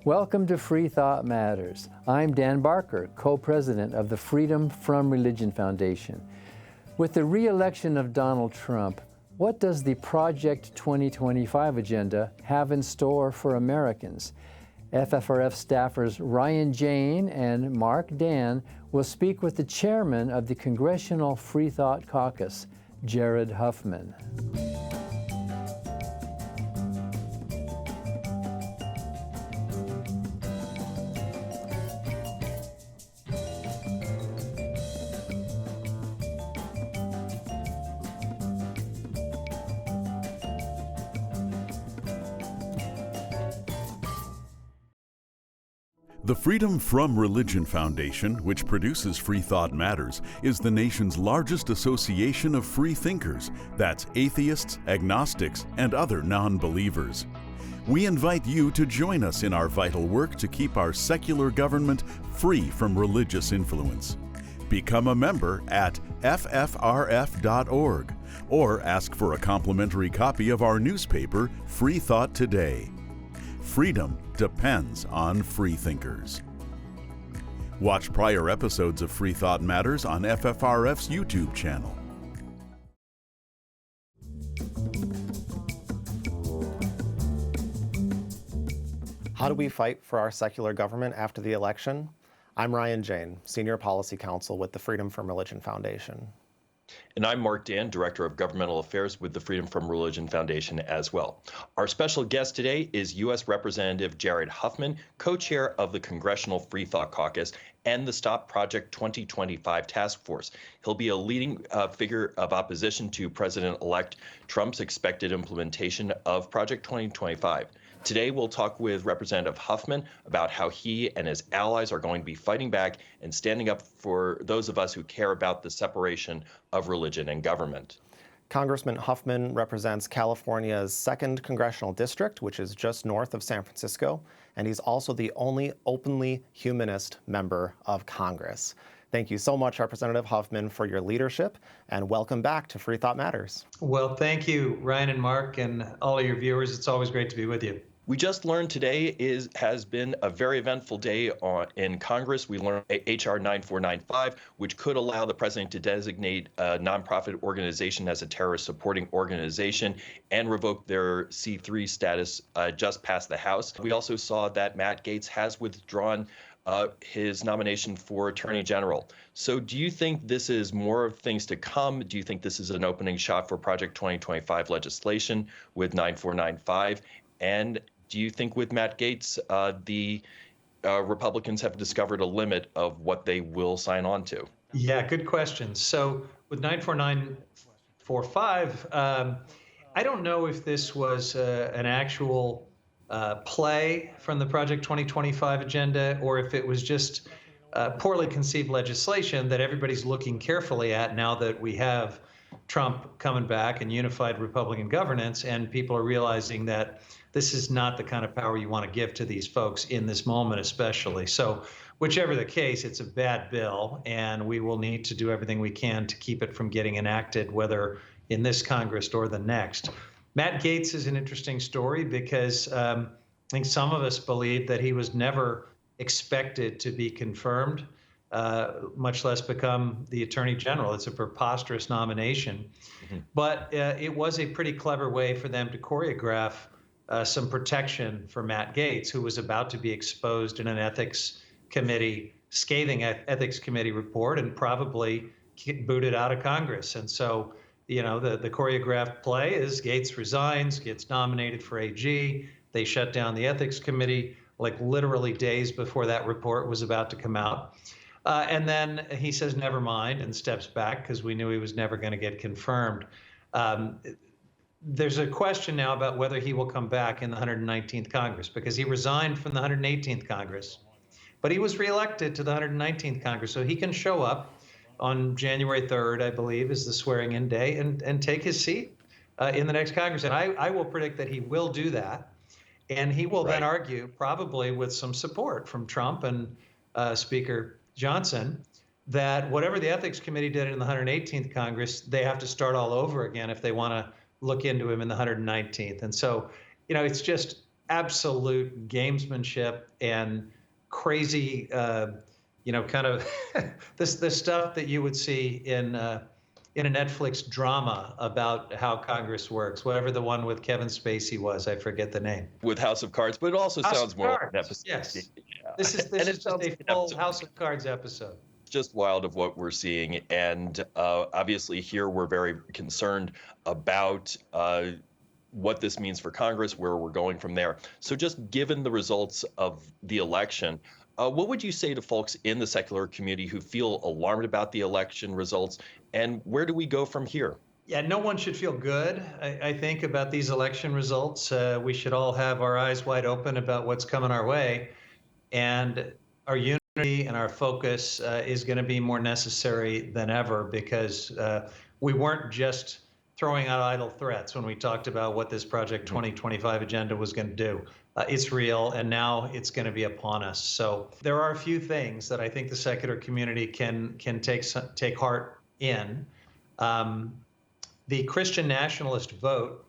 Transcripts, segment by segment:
Welcome to Freethought Matters. I'm Dan Barker, co-president of the Freedom from Religion Foundation. With the re-election of Donald Trump, what does the Project 2025 agenda have in store for Americans? FFRF staffers Ryan Jane and Mark Dan will speak with the chairman of the Congressional Freethought Caucus, Jared Huffman. The Freedom from Religion Foundation, which produces Freethought Matters, is the nation's largest association of free thinkers. That's atheists, agnostics, and other non-believers. We invite you to join us in our vital work to keep our secular government free from religious influence. Become a member at ffrf.org or ask for a complimentary copy of our newspaper, Freethought Today. Freedom depends on freethinkers. Watch prior episodes of Freethought Matters on FFRF's YouTube channel. How do we fight for our secular government after the election? I'm Ryan Jane, Senior Policy Counsel with the Freedom from Religion Foundation. And I'm Mark Dan, Director of Governmental Affairs with the Freedom from Religion Foundation as well. Our special guest today is U.S. Representative Jared Huffman, co-chair of the Congressional Freethought Caucus and the Stop Project 2025 Task Force. He'll be a leading figure of opposition to President-elect Trump's expected implementation of Project 2025. Today, we'll talk with Representative Huffman about how he and his allies are going to be fighting back and standing up for those of us who care about the separation of religion and government. Congressman Huffman represents California's 2nd Congressional District, which is just north of San Francisco, and he's also the only openly humanist member of Congress. Thank you so much, Representative Huffman, for your leadership, and welcome back to Freethought Matters. Well, thank you, Ryan and Mark, and all of your viewers. It's always great to be with you. We just learned today has been a very eventful day in Congress. We learned H.R. 9495, which could allow the president to designate a nonprofit organization as a terrorist supporting organization and revoke their C3 status, just passed the House. We also saw that Matt Gaetz has withdrawn his nomination for Attorney General. So do you think this is more of things to come? Do you think this is an opening shot for Project 2025 legislation with 9495? And do you think with Matt Gaetz, the Republicans have discovered a limit of what they will sign on to? Yeah, good question. So with 94945, I don't know if this was an actual play from the Project 2025 agenda or if it was just poorly conceived legislation that everybody's looking carefully at now that we have Trump coming back and unified Republican governance, and people are realizing that this is not the kind of power you want to give to these folks in this moment, especially. So whichever the case, it's a bad bill, and we will need to do everything we can to keep it from getting enacted, whether in this Congress or the next. Matt Gaetz is an interesting story because I think some of us believe that he was never expected to be confirmed, much less become the Attorney General. It's a preposterous nomination. Mm-hmm. But it was a pretty clever way for them to choreograph some protection for Matt Gaetz, who was about to be exposed in an scathing ethics committee report and probably booted out of Congress. And so, the choreographed play is Gaetz resigns, gets nominated for AG. They shut down the ethics committee like literally days before that report was about to come out. And then he says, never mind, and steps back because we knew he was never going to get confirmed. There's a question now about whether he will come back in the 119th Congress because he resigned from the 118th Congress. But he was reelected to the 119th Congress, so he can show up on January 3rd, I believe, is the swearing-in day, and take his seat in the next Congress. And I will predict that he will do that. And he will then argue, probably with some support from Trump and Speaker Johnson, that whatever the Ethics Committee did in the 118th Congress, they have to start all over again if they want to look into him in the 119th. And so, it's just absolute gamesmanship and crazy, kind of this stuff that you would see in a Netflix drama about how Congress works, whatever the one with Kevin Spacey was. I forget the name. With House of Cards, but it also House sounds of more like Cards. an episode. Yes. Yeah. This is just a full House of Cards episode. Just wild of what we're seeing. And obviously here we're very concerned about what this means for Congress, where we're going from there. So just given the results of the election, what would you say to folks in the secular community who feel alarmed about the election results, and where do we go from here? Yeah, no one should feel good, I think, about these election results. We should all have our eyes wide open about what's coming our way. And our unity and our focus is going to be more necessary than ever, because we weren't just throwing out idle threats when we talked about what this Project 2025 agenda was going to do. It's real, and now it's going to be upon us. So there are a few things that I think the secular community can take heart in. The Christian nationalist vote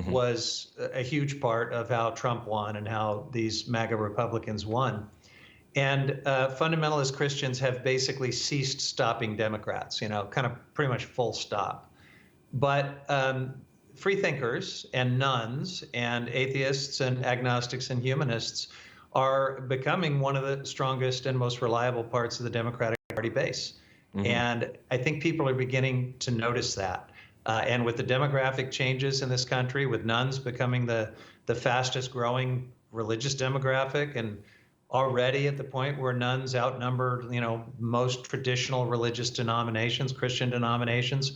was a huge part of how Trump won and how these MAGA Republicans won. And fundamentalist Christians have basically ceased stopping Democrats, kind of pretty much full stop. But free thinkers and nuns and atheists and agnostics and humanists are becoming one of the strongest and most reliable parts of the Democratic Party base. And I think people are beginning to notice that. And with the demographic changes in this country, with nuns becoming the fastest growing religious demographic, and already at the point where nuns outnumber, most traditional religious denominations, Christian denominations,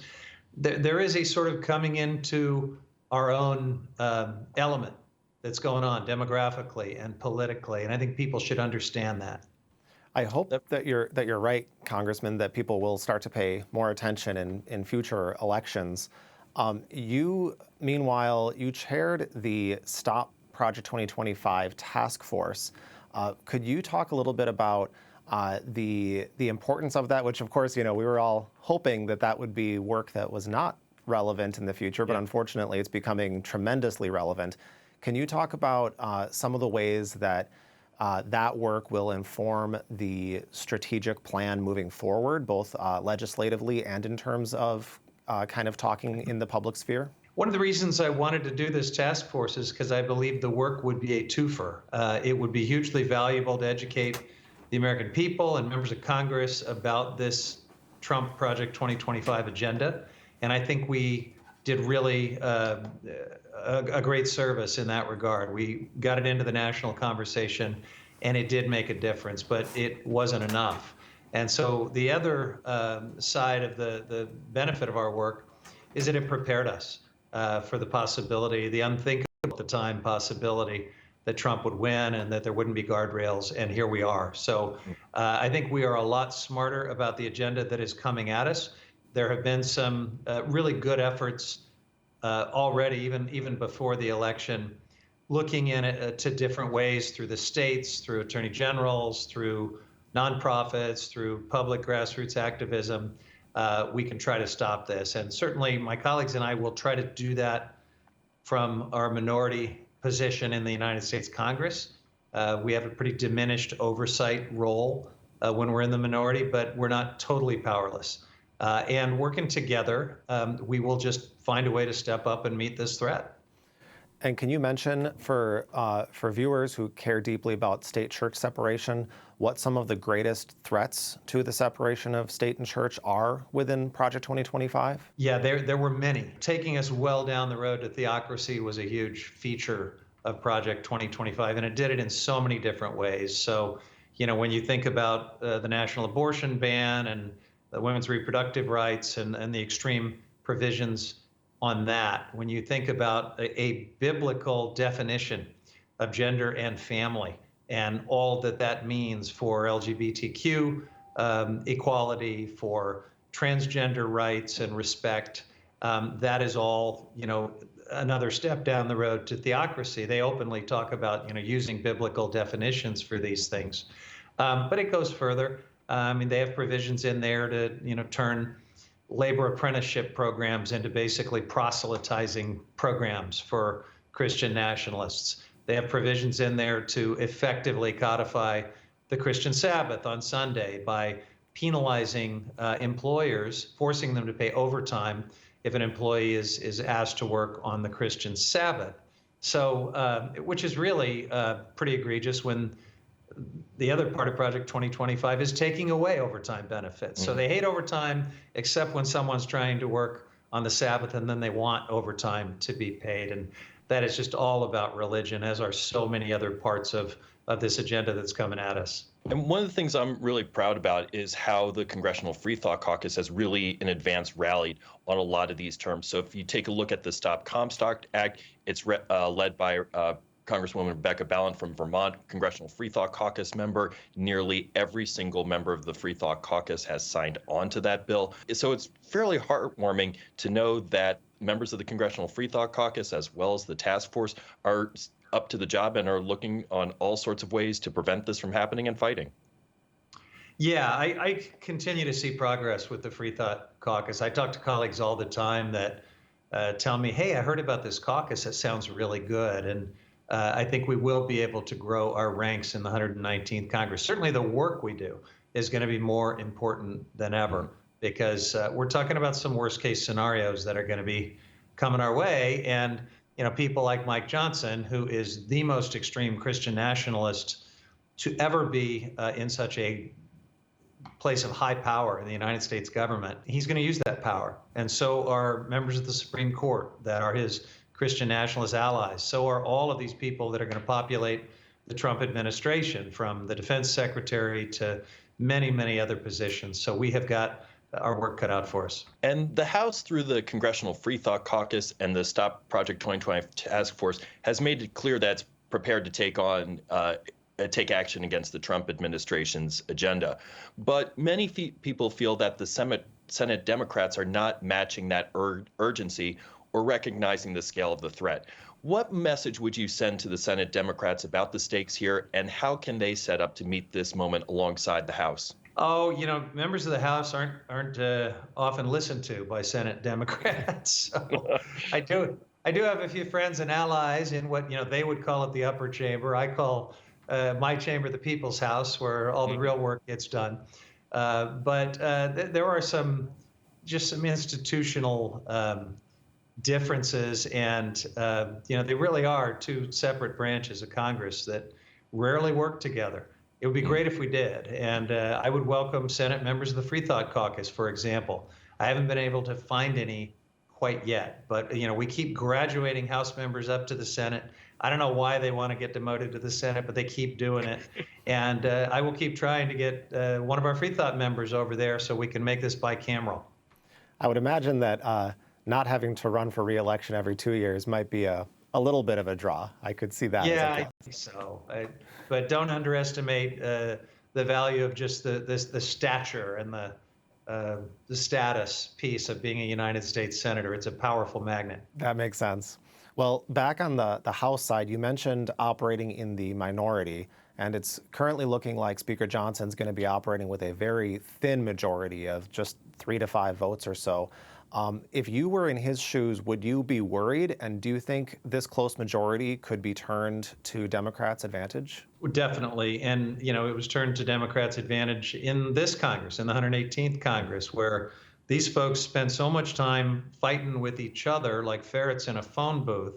there is a sort of coming into our own element that's going on demographically and politically, and I think people should understand that. I hope that you're right, Congressman, that people will start to pay more attention in future elections. Meanwhile, you chaired the Stop Project 2025 task force. Could you talk a little bit about the importance of that, which of course, we were all hoping that would be work that was not relevant in the future, but unfortunately it's becoming tremendously relevant. Can you talk about some of the ways that that work will inform the strategic plan moving forward, both legislatively and in terms of kind of talking in the public sphere? One of the reasons I wanted to do this task force is because I believe the work would be a twofer. It would be hugely valuable to educate the American people and members of Congress about this Trump Project 2025 agenda. And I think we did really a great service in that regard. We got it into the national conversation, and it did make a difference, but it wasn't enough. And so the other side of the benefit of our work is that it prepared us for the possibility, the unthinkable at the time possibility, that Trump would win and that there wouldn't be guardrails, and here we are. So I think we are a lot smarter about the agenda that is coming at us. There have been some really good efforts already, even before the election, looking to different ways through the states, through attorney generals, through nonprofits, through public grassroots activism. We can try to stop this. And certainly my colleagues and I will try to do that from our minority position in the United States Congress. We have a pretty diminished oversight role when we're in the minority, but we're not totally powerless. And working together, we will just find a way to step up and meet this threat. And can you mention for viewers who care deeply about state-church separation, what some of the greatest threats to the separation of state and church are within Project 2025? Yeah, there were many. Taking us well down the road to theocracy was a huge feature of Project 2025, and it did it in so many different ways. So, when you think about the national abortion ban and the women's reproductive rights and the extreme provisions on that, when you think about a biblical definition of gender and family and all that means for LGBTQ equality, for transgender rights and respect, that is all, another step down the road to theocracy. They openly talk about, using biblical definitions for these things. But it goes further. They have provisions in there to, turn labor apprenticeship programs into basically proselytizing programs for Christian nationalists. They have provisions in there to effectively codify the Christian Sabbath on Sunday by penalizing employers, forcing them to pay overtime if an employee is asked to work on the Christian Sabbath. So, which is really pretty egregious when the other part of Project 2025 is taking away overtime benefits. So they hate overtime, except when someone's trying to work on the Sabbath, and then they want overtime to be paid. And that is just all about religion, as are so many other parts of this agenda that's coming at us. And one of the things I'm really proud about is how the Congressional Freethought Caucus has really in advance rallied on a lot of these terms. So if you take a look at the Stop Comstock Act, it's led by Congresswoman Rebecca Ballant from Vermont, Congressional Freethought Caucus member. Nearly every single member of the Freethought Caucus has signed on to that bill. So it's fairly heartwarming to know that members of the Congressional Freethought Caucus, as well as the task force, are up to the job and are looking on all sorts of ways to prevent this from happening and fighting. Yeah, I continue to see progress with the Freethought Caucus. I talk to colleagues all the time that tell me, hey, I heard about this caucus. That sounds really good. And I think we will be able to grow our ranks in the 119th Congress. Certainly the work we do is going to be more important than ever, because we're talking about some worst case scenarios that are going to be coming our way. And people like Mike Johnson, who is the most extreme Christian nationalist to ever be in such a place of high power in the United States government, he's going to use that power. And so are members of the Supreme Court that are his Christian nationalist allies. So are all of these people that are going to populate the Trump administration, from the defense secretary to many, many other positions. So we have got our work cut out for us. And the House, through the Congressional Freethought Caucus and the Stop Project 2020 Task Force, has made it clear that it's prepared to take action against the Trump administration's agenda. But many people feel that the Senate Democrats are not matching that urgency or recognizing the scale of the threat. What message would you send to the Senate Democrats about the stakes here, and how can they set up to meet this moment alongside the House? Oh, members of the House aren't often listened to by Senate Democrats. So I do have a few friends and allies in what they would call it the upper chamber. I call my chamber the People's House, where all the real work gets done. But there are some institutional differences, and they really are two separate branches of Congress that rarely work together. It would be great if we did, and I would welcome Senate members of the Freethought Caucus, for example. I haven't been able to find any quite yet, but we keep graduating House members up to the Senate. I don't know why they want to get demoted to the Senate, but they keep doing it. And I will keep trying to get one of our Freethought members over there so we can make this bicameral. I would imagine that not having to run for re-election every 2 years might be a little bit of a draw. I could see that. Yeah, I think so. But don't underestimate the value of just the stature and the status piece of being a United States Senator. It's a powerful magnet. That makes sense. Well, back on the House side, you mentioned operating in the minority, and it's currently looking like Speaker Johnson's going to be operating with a very thin majority of just 3 to 5 votes or so. If you were in his shoes, would you be worried? And do you think this close majority could be turned to Democrats' advantage? Definitely. And, it was turned to Democrats' advantage in this Congress, in the 118th Congress, where these folks spend so much time fighting with each other like ferrets in a phone booth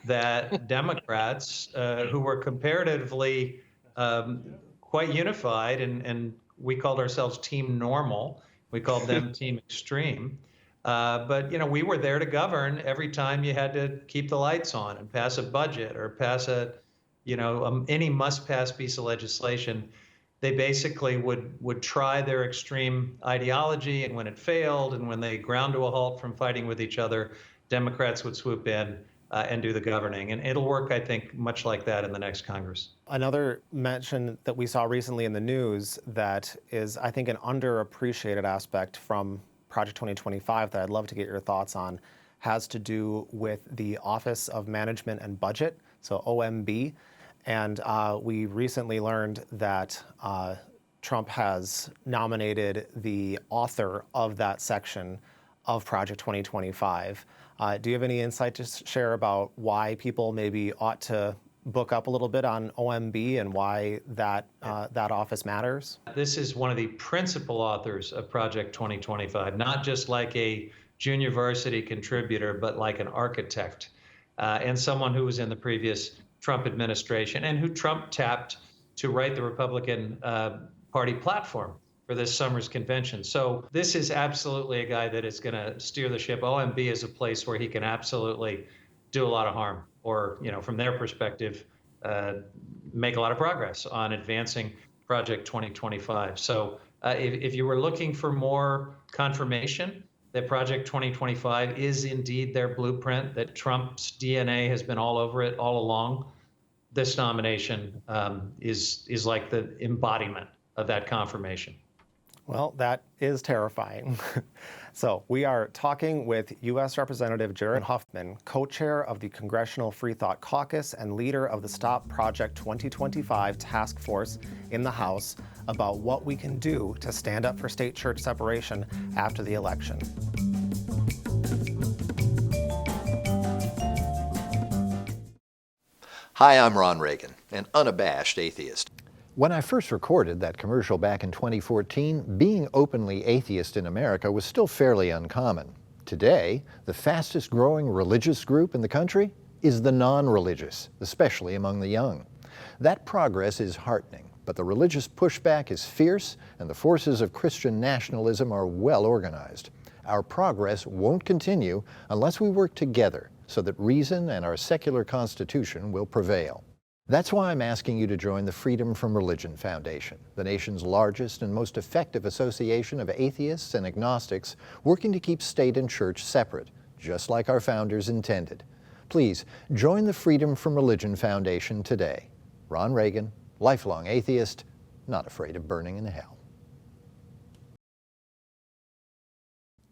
that Democrats, who were comparatively quite unified, and we called ourselves Team Normal, we called them Team Extreme. But we were there to govern every time you had to keep the lights on and pass a budget or pass any must-pass piece of legislation. They basically would try their extreme ideology, and when it failed, and when they ground to a halt from fighting with each other, Democrats would swoop in and do the governing. And it'll work, I think, much like that in the next Congress. Another mention that we saw recently in the news that is, I think, an underappreciated aspect from Project 2025 that I'd love to get your thoughts on has to do with the Office of Management and Budget, so OMB. And we recently learned that Trump has nominated the author of that section of Project 2025. Do you have any insight to share about why people maybe ought to book up a little bit on OMB and why that office matters? This is one of the principal authors of Project 2025, not just like a junior varsity contributor, but like an architect and someone who was in the previous Trump administration and who Trump tapped to write the Republican Party platform for this summer's convention. So this is absolutely a guy that is going to steer the ship. OMB is a place where he can absolutely do a lot of harm, or, from their perspective, make a lot of progress on advancing Project 2025. So if you were looking for more confirmation that Project 2025 is indeed their blueprint, that Trump's DNA has been all over it all along, this nomination is like the embodiment of that confirmation. Well, that is terrifying. So we are talking with U.S. Representative Jared Huffman, co-chair of the Congressional Freethought Caucus and leader of the Stop Project 2025 task force in the House, about what we can do to stand up for state-church separation after the election. Hi, I'm Ron Reagan, an unabashed atheist. When I first recorded that commercial back in 2014, being openly atheist in America was still fairly uncommon. Today, the fastest growing religious group in the country is the non-religious, especially among the young. That progress is heartening, but the religious pushback is fierce and the forces of Christian nationalism are well organized. Our progress won't continue unless we work together so that reason and our secular constitution will prevail. That's why I'm asking you to join the Freedom from Religion Foundation, the nation's largest and most effective association of atheists and agnostics working to keep state and church separate, just like our founders intended. Please join the Freedom from Religion Foundation today. Ron Reagan, lifelong atheist, not afraid of burning in hell.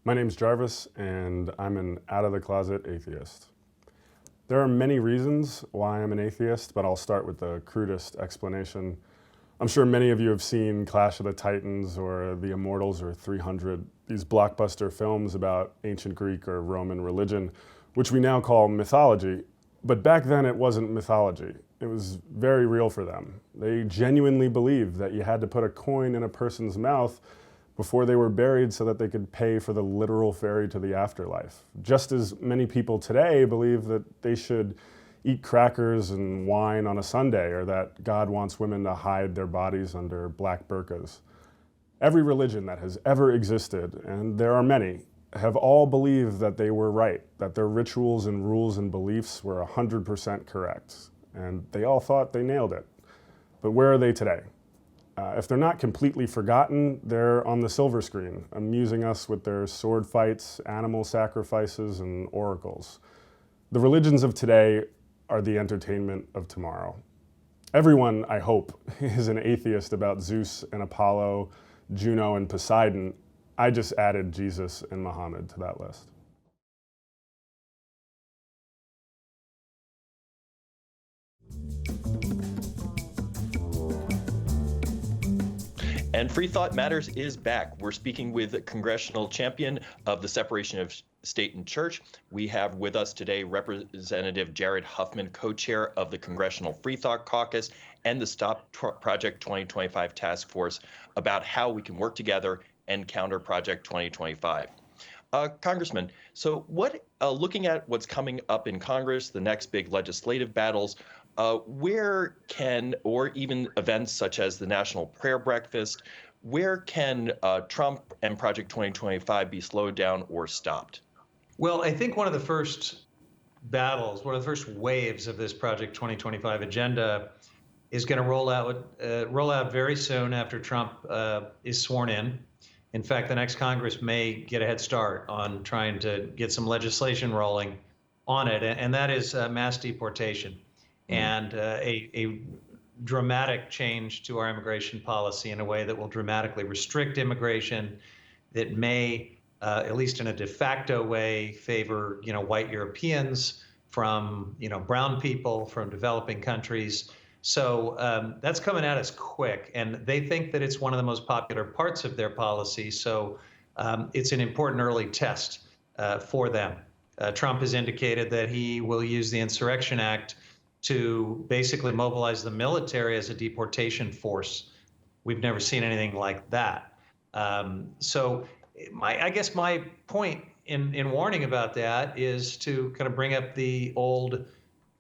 My name's Jarvis, and I'm an out-of-the-closet atheist. There are many reasons why I'm an atheist, but I'll start with the crudest explanation. I'm sure many of you have seen Clash of the Titans or The Immortals or 300, these blockbuster films about ancient Greek or Roman religion, which we now call mythology. But back then it wasn't mythology. It was very real for them. They genuinely believed that you had to put a coin in a person's mouth before they were buried so that they could pay for the literal ferry to the afterlife. Just as many people today believe that they should eat crackers and wine on a Sunday, or that God wants women to hide their bodies under black burqas. Every religion that has ever existed, and there are many, have all believed that they were right, that their rituals and rules and beliefs were 100% correct, and they all thought they nailed it. But where are they today? If they're not completely forgotten, they're on the silver screen, amusing us with their sword fights, animal sacrifices, and oracles. The religions of today are the entertainment of tomorrow. Everyone, I hope, is an atheist about Zeus and Apollo, Juno and Poseidon. I just added Jesus and Muhammad to that list. And Freethought Matters is back. We're speaking with a congressional champion of the separation of state and church. We have with us today Representative Jared Huffman, co-chair of the Congressional Freethought Caucus and the Stop Project 2025 Task Force, about how we can work together and counter Project 2025. Congressman, so looking at what's coming up in Congress, the next big legislative battles, where can, or even events such as the National Prayer Breakfast, where can Trump and Project 2025 be slowed down or stopped? Well, I think one of the first battles, one of the first waves of this Project 2025 agenda is going to roll out very soon after Trump is sworn in. In fact, the next Congress may get a head start on trying to get some legislation rolling on it, and that is mass deportation and a dramatic change to our immigration policy in a way that will dramatically restrict immigration, that may, at least in a de facto way, favor white Europeans from brown people from developing countries. So that's coming at us quick, and they think that it's one of the most popular parts of their policy. So it's an important early test for them. Trump has indicated that he will use the Insurrection Act to basically mobilize the military as a deportation force. We've never seen anything like that. So I guess my point in warning about that is to kind of bring up the old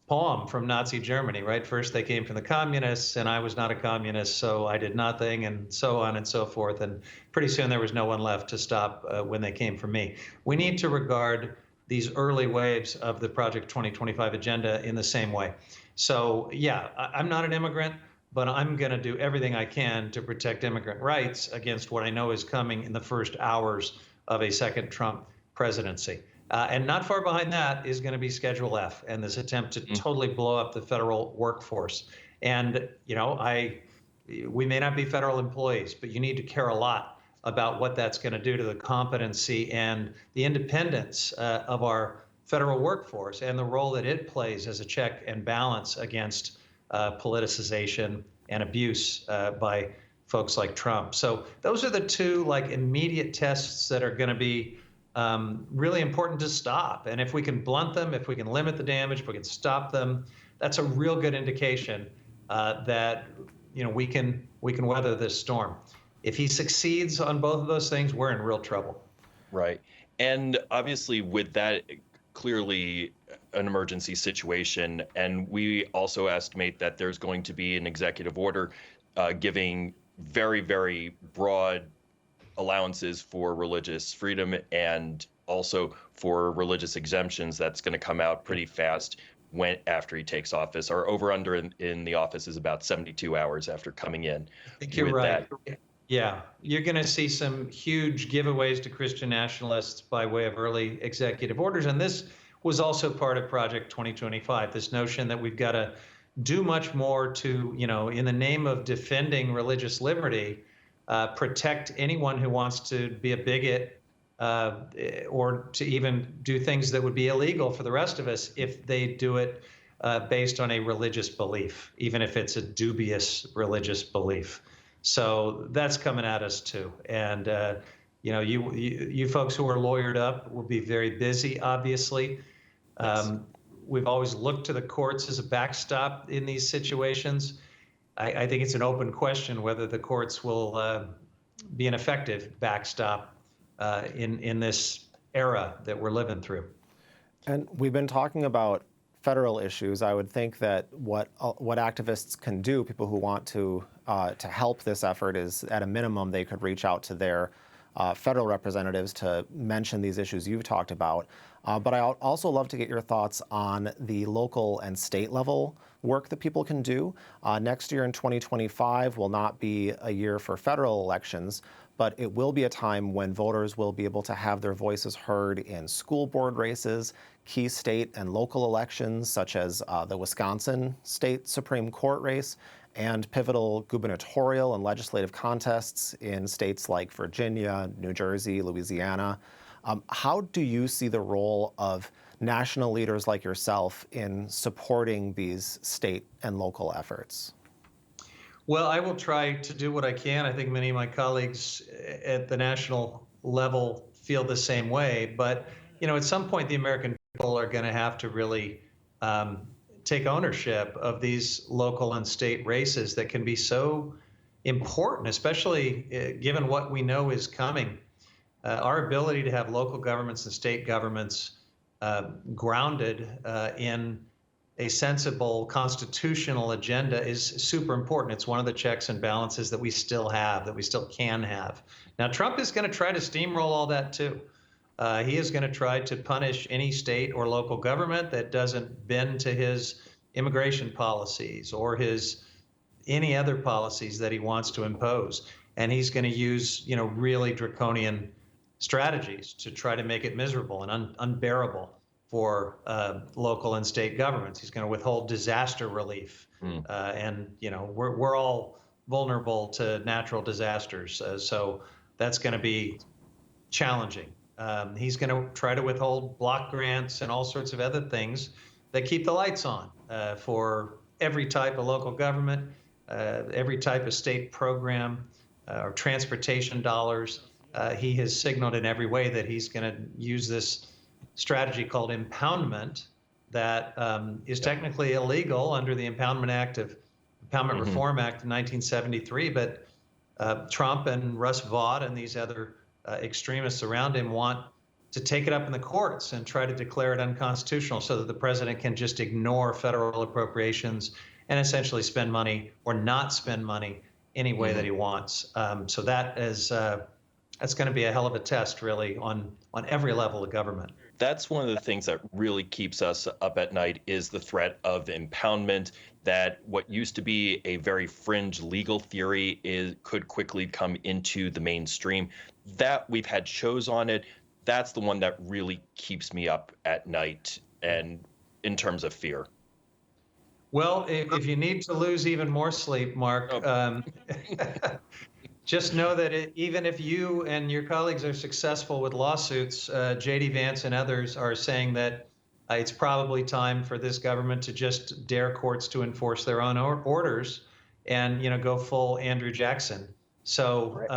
poem from Nazi Germany, right? First they came from the communists, and I was not a communist, so I did nothing, and so on and so forth. And pretty soon there was no one left to stop when they came for me. We need to regard these early waves of the Project 2025 agenda in the same way. So yeah, I'm not an immigrant, but I'm going to do everything I can to protect immigrant rights against what I know is coming in the first hours of a second Trump presidency. And not far behind that is going to be Schedule F and this attempt to totally blow up the federal workforce. And, you know, we may not be federal employees, but you need to care a lot about what that's going to do to the competency and the independence of our federal workforce and the role that it plays as a check and balance against politicization and abuse by folks like Trump. So those are the two like immediate tests that are going to be really important to stop. And if we can blunt them, if we can limit the damage, if we can stop them, that's a real good indication that, you know, we can weather this storm. If he succeeds on both of those things, we're in real trouble. Right. And obviously with that, clearly an emergency situation. And we also estimate that there's going to be an executive order giving very, very broad allowances for religious freedom and also for religious exemptions. That's going to come out pretty fast after he takes office. Our over-under in the office is about 72 hours after coming in. I think you're right. Yeah, you're going to see some huge giveaways to Christian nationalists by way of early executive orders. And this was also part of Project 2025, this notion that we've got to do much more to, you know, in the name of defending religious liberty, protect anyone who wants to be a bigot or to even do things that would be illegal for the rest of us if they do it based on a religious belief, even if it's a dubious religious belief. So that's coming at us too. And, you know, you folks who are lawyered up will be very busy, obviously. Yes. We've always looked to the courts as a backstop in these situations. I think it's an open question whether the courts will be an effective backstop in this era that we're living through. And we've been talking about federal issues. I would think that what activists can do, people who want to help this effort, is at a minimum they could reach out to their federal representatives to mention these issues you've talked about. But I also love to get your thoughts on the local and state level work that people can do. Next year in 2025 will not be a year for federal elections, but it will be a time when voters will be able to have their voices heard in school board races, key state and local elections, such as the Wisconsin State Supreme Court race, and pivotal gubernatorial and legislative contests in states like Virginia, New Jersey, Louisiana. How do you see the role of national leaders like yourself in supporting these state and local efforts? Well, I will try to do what I can. I think many of my colleagues at the national level feel the same way. But, you know, at some point, the American people are going to have to really take ownership of these local and state races that can be so important, especially given what we know is coming. Our ability to have local governments and state governments grounded in a sensible constitutional agenda is super important. It's one of the checks and balances that we still have, that we still can have. Now, Trump is going to try to steamroll all that too. He is going to try to punish any state or local government that doesn't bend to his immigration policies or his any other policies that he wants to impose. And he's going to use, you know, really draconian strategies to try to make it miserable and unbearable for local and state governments. He's going to withhold disaster relief. And, you know, we're all vulnerable to natural disasters. So that's going to be challenging. He's going to try to withhold block grants and all sorts of other things that keep the lights on for every type of local government, every type of state program or transportation dollars. He has signaled in every way that he's going to use this strategy called impoundment that is technically illegal under the Impoundment Reform Act of 1973, but Trump and Russ Vought and these other extremists around him want to take it up in the courts and try to declare it unconstitutional so that the president can just ignore federal appropriations and essentially spend money or not spend money any way that he wants. So that is that's going to be a hell of a test, really, on every level of government. That's one of the things that really keeps us up at night is the threat of impoundment, that what used to be a very fringe legal theory could quickly come into the mainstream. That we've had shows on it. That's the one that really keeps me up at night and in terms of fear. Well, if you need to lose even more sleep, Mark, just know that even if you and your colleagues are successful with lawsuits, J.D. Vance and others are saying that it's probably time for this government to just dare courts to enforce their own orders and, go full Andrew Jackson. So,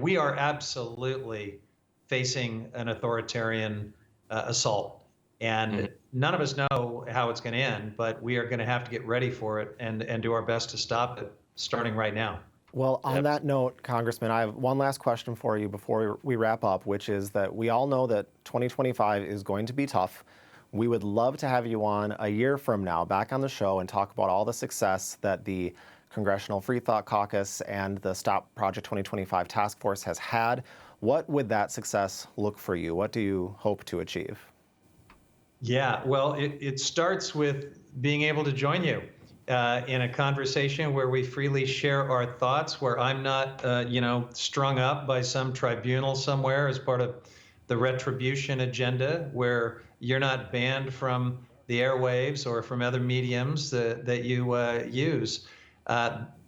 we are absolutely facing an authoritarian assault. And none of us know how it's going to end, but we are going to have to get ready for it and do our best to stop it starting right now. Well, on that note, Congressman, I have one last question for you before we wrap up, which is that we all know that 2025 is going to be tough. We would love to have you on a year from now, back on the show, and talk about all the success that the Congressional Freethought Caucus and the Stop Project 2025 Task Force has had. What would that success look for you? What do you hope to achieve? Yeah, well, it starts with being able to join you in a conversation where we freely share our thoughts, where I'm not, strung up by some tribunal somewhere as part of the retribution agenda, where you're not banned from the airwaves or from other mediums that you use.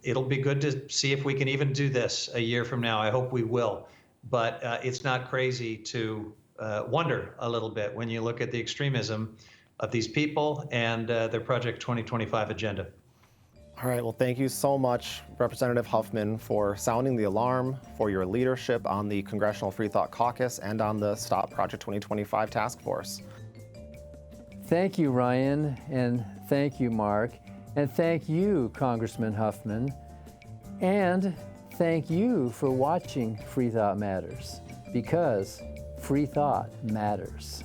It'll be good to see if we can even do this a year from now. I hope we will. But it's not crazy to wonder a little bit when you look at the extremism of these people and their Project 2025 agenda. All right, well, thank you so much, Representative Huffman, for sounding the alarm, for your leadership on the Congressional Freethought Caucus and on the Stop Project 2025 Task Force. Thank you, Ryan, and thank you, Mark, and thank you, Congressman Huffman, and thank you for watching Freethought Matters, because free thought matters.